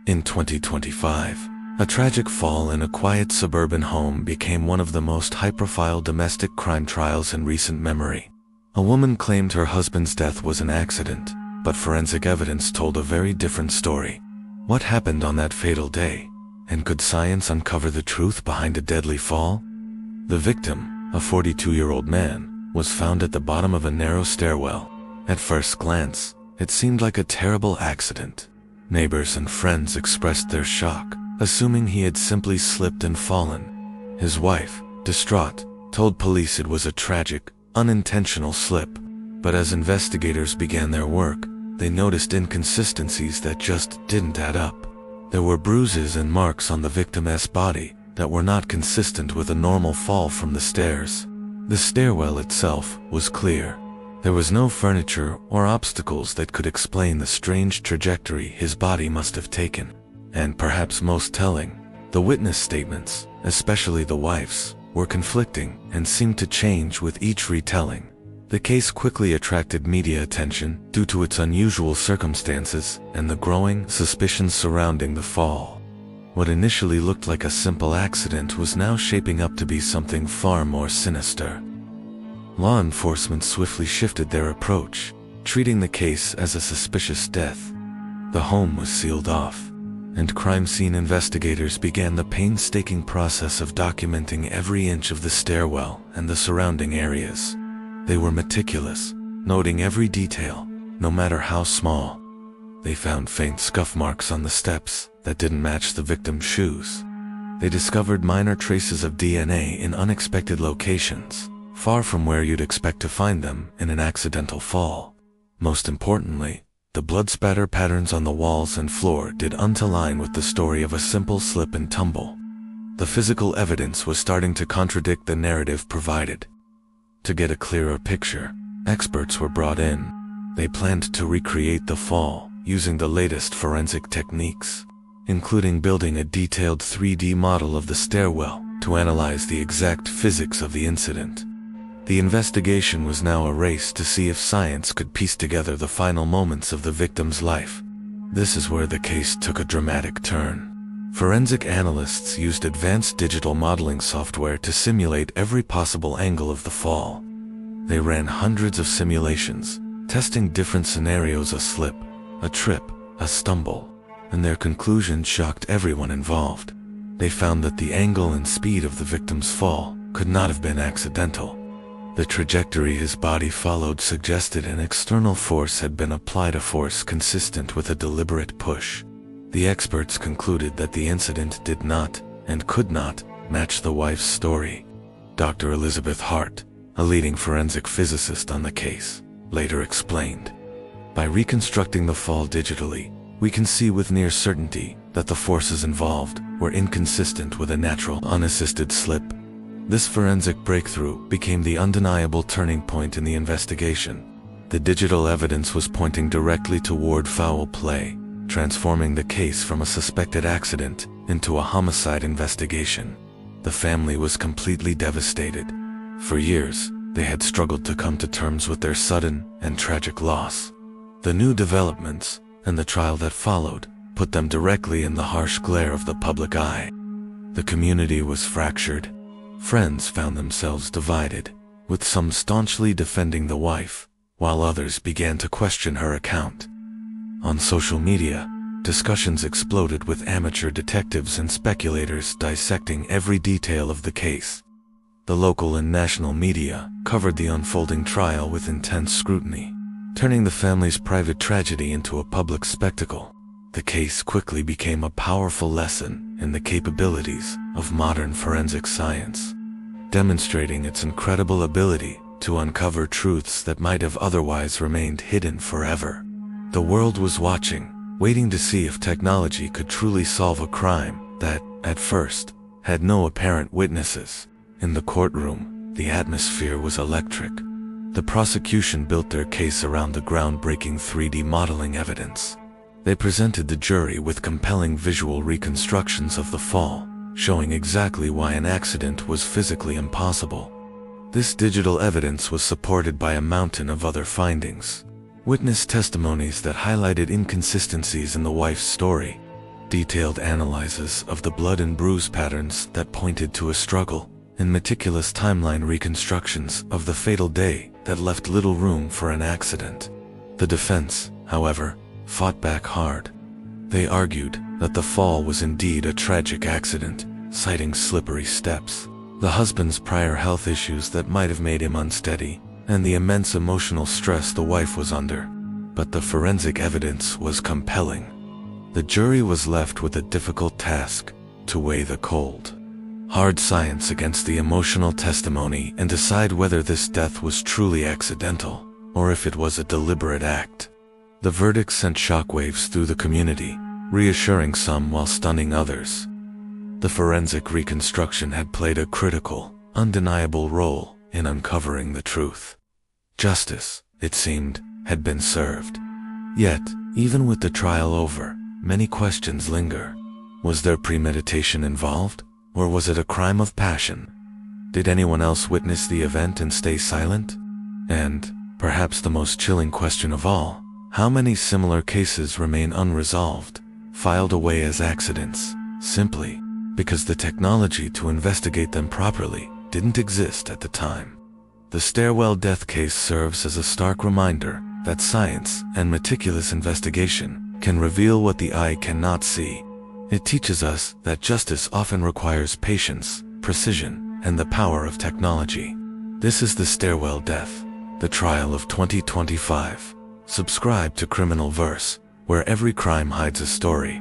In 2025, a tragic fall in a quiet suburban home became one of the most high-profile domestic crime trials in recent memory. A woman claimed her husband's death was an accident, but forensic evidence told a very different story. What happened on that fatal day? And could science uncover the truth behind a deadly fall? The victim, a 42-year-old man, was found at the bottom of a narrow stairwell. At first glance, it seemed like a terrible accident. Neighbors and friends expressed their shock, assuming he had simply slipped and fallen. His wife, distraught, told police it was a tragic, unintentional slip. But as investigators began their work, they noticed inconsistencies that just didn't add up. There were bruises and marks on the victim's body that were not consistent with a normal fall from the stairs. The stairwell itself was clear. There was no furniture or obstacles that could explain the strange trajectory his body must have taken. And perhaps most telling, the witness statements, especially the wife's, were conflicting and seemed to change with each retelling. The case quickly attracted media attention due to its unusual circumstances and the growing suspicions surrounding the fall. What initially looked like a simple accident was now shaping up to be something far more sinister. Law enforcement swiftly shifted their approach, treating the case as a suspicious death. The home was sealed off, and crime scene investigators began the painstaking process of documenting every inch of the stairwell and the surrounding areas. They were meticulous, noting every detail, no matter how small. They found faint scuff marks on the steps that didn't match the victim's shoes. They discovered minor traces of DNA in unexpected locations, far from where you'd expect to find them in an accidental fall. Most importantly, the blood spatter patterns on the walls and floor didn't align with the story of a simple slip and tumble. The physical evidence was starting to contradict the narrative provided. To get a clearer picture, experts were brought in. They planned to recreate the fall using the latest forensic techniques, including building a detailed 3D model of the stairwell to analyze the exact physics of the incident. The investigation was now a race to see if science could piece together the final moments of the victim's life. This is where the case took a dramatic turn. Forensic analysts used advanced digital modeling software to simulate every possible angle of the fall. They ran hundreds of simulations, testing different scenarios: a slip, a trip, a stumble, and their conclusions shocked everyone involved. They found that the angle and speed of the victim's fall could not have been accidental. The trajectory his body followed suggested an external force had been applied, a force consistent with a deliberate push. The experts concluded that the incident did not, and could not, match the wife's story. Dr. Elizabeth Hart, a leading forensic physicist on the case, later explained, "By reconstructing the fall digitally, we can see with near certainty that the forces involved were inconsistent with a natural, unassisted slip." This forensic breakthrough became the undeniable turning point in the investigation. The digital evidence was pointing directly toward foul play, transforming the case from a suspected accident into a homicide investigation. The family was completely devastated. For years, they had struggled to come to terms with their sudden and tragic loss. The new developments, and the trial that followed, put them directly in the harsh glare of the public eye. The community was fractured. Friends found themselves divided, with some staunchly defending the wife, while others began to question her account. On social media, discussions exploded, with amateur detectives and speculators dissecting every detail of the case. The local and national media covered the unfolding trial with intense scrutiny, turning the family's private tragedy into a public spectacle. The case quickly became a powerful lesson in the capabilities of modern forensic science, demonstrating its incredible ability to uncover truths that might have otherwise remained hidden forever. The world was watching, waiting to see if technology could truly solve a crime that, at first, had no apparent witnesses. In the courtroom, the atmosphere was electric. The prosecution built their case around the groundbreaking 3D modeling evidence. They presented the jury with compelling visual reconstructions of the fall, showing exactly why an accident was physically impossible. This digital evidence was supported by a mountain of other findings. Witness testimonies that highlighted inconsistencies in the wife's story, Detailed analyses of the blood and bruise patterns that pointed to a struggle, and meticulous timeline reconstructions of the fatal day that left little room for an accident. The defense, however, fought back hard. They argued that the fall was indeed a tragic accident, citing slippery steps, the husband's prior health issues that might have made him unsteady, and the immense emotional stress the wife was under. But the forensic evidence was compelling. The jury was left with a difficult task: to weigh the cold, hard science against the emotional testimony and decide whether this death was truly accidental, or if it was a deliberate act. The verdict sent shockwaves through the community, reassuring some while stunning others. The forensic reconstruction had played a critical, undeniable role in uncovering the truth. Justice, it seemed, had been served. Yet, even with the trial over, many questions linger. Was there premeditation involved, or was it a crime of passion? Did anyone else witness the event and stay silent? And, perhaps the most chilling question of all, how many similar cases remain unresolved, filed away as accidents, simply because the technology to investigate them properly didn't exist at the time? The Stairwell death case serves as a stark reminder that science and meticulous investigation can reveal what the eye cannot see. It teaches us that justice often requires patience, precision, and the power of technology. This is the Stairwell death, the trial of 2025. Subscribe to Criminal Verse, where every crime hides a story.